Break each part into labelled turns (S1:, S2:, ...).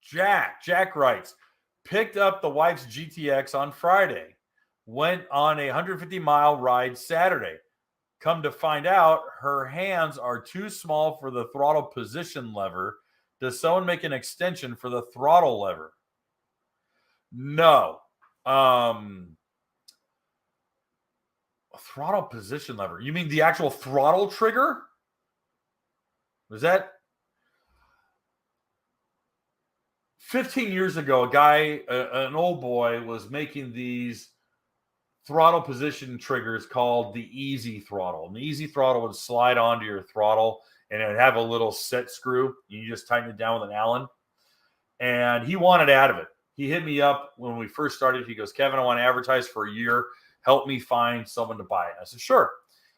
S1: Jack writes, picked up the wife's GTX on Friday, went on a 150-mile ride Saturday. Come to find out, her hands are too small for the throttle position lever. Does someone make an extension for the throttle lever? No. Throttle position lever. You mean the actual throttle trigger? Was that 15 years ago? A guy, an old boy, was making these throttle position triggers called the easy throttle. And the easy throttle would slide onto your throttle and it would have a little set screw. You just tighten it down with an Allen. And he wanted out of it. He hit me up when we first started. He goes, Kevin, I want to advertise for a year. Help me find someone to buy it. I said, sure.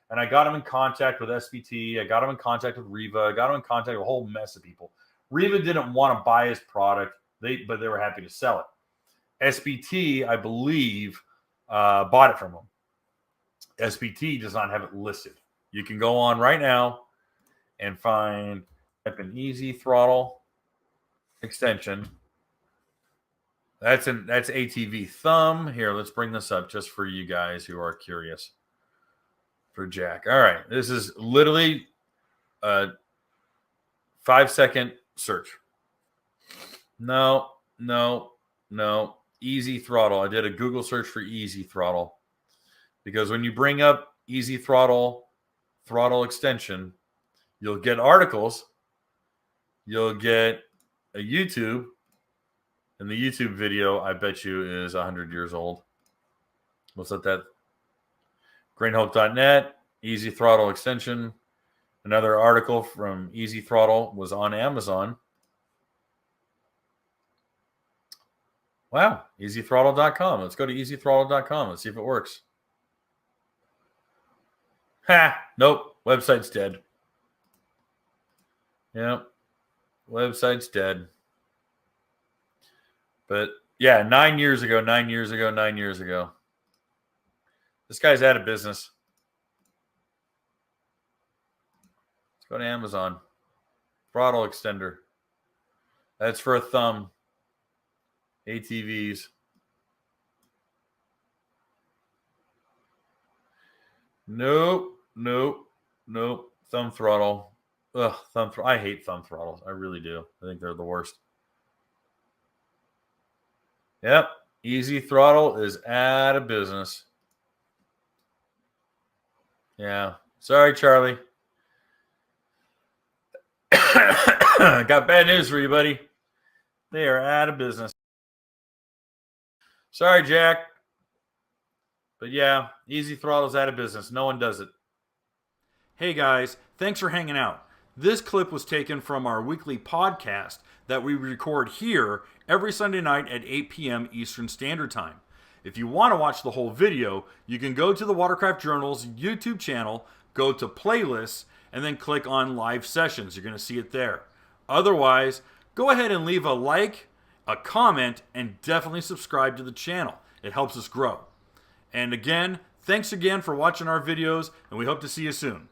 S1: And I got him in contact with SBT. I got him in contact with Riva. I got him in contact with a whole mess of people. Riva didn't want to buy his product, but they were happy to sell it. SBT, I believe, bought it from him. SBT does not have it listed. You can go on right now and find an easy throttle extension. That's ATV thumb. Here, let's bring this up just for you guys who are curious. For Jack. All right. This is literally a 5-second search. No. Easy throttle. I did a Google search for easy throttle. Because when you bring up easy throttle extension, you'll get articles. You'll get a YouTube. And the YouTube video, I bet you, is 100 years old. What's that? GrainHope.net, Easy Throttle Extension. Another article from Easy Throttle was on Amazon. Wow, EasyThrottle.com. Let's go to EasyThrottle.com. Let's see if it works. Nope. Website's dead. Yep. Website's dead. But yeah, 9 years ago. This guy's out of business. Let's go to Amazon. Throttle extender. That's for a thumb. ATVs. Nope. Thumb throttle. Ugh, I hate thumb throttles. I really do. I think they're the worst. Yep. Easy Throttle is out of business. Yeah. Sorry, Charlie. Got bad news for you, buddy. They are out of business. Sorry, Jack. But yeah, Easy Throttle's out of business. No one does it. Hey, guys. Thanks for hanging out. This clip was taken from our weekly podcast that we record here every Sunday night at 8 p.m. Eastern Standard Time. If you want to watch the whole video, you can go to the Watercraft Journal's YouTube channel, go to playlists, and then click on live sessions. You're going to see it there. Otherwise, go ahead and leave a like, a comment, and definitely subscribe to the channel. It helps us grow. And again, thanks again for watching our videos, and we hope to see you soon.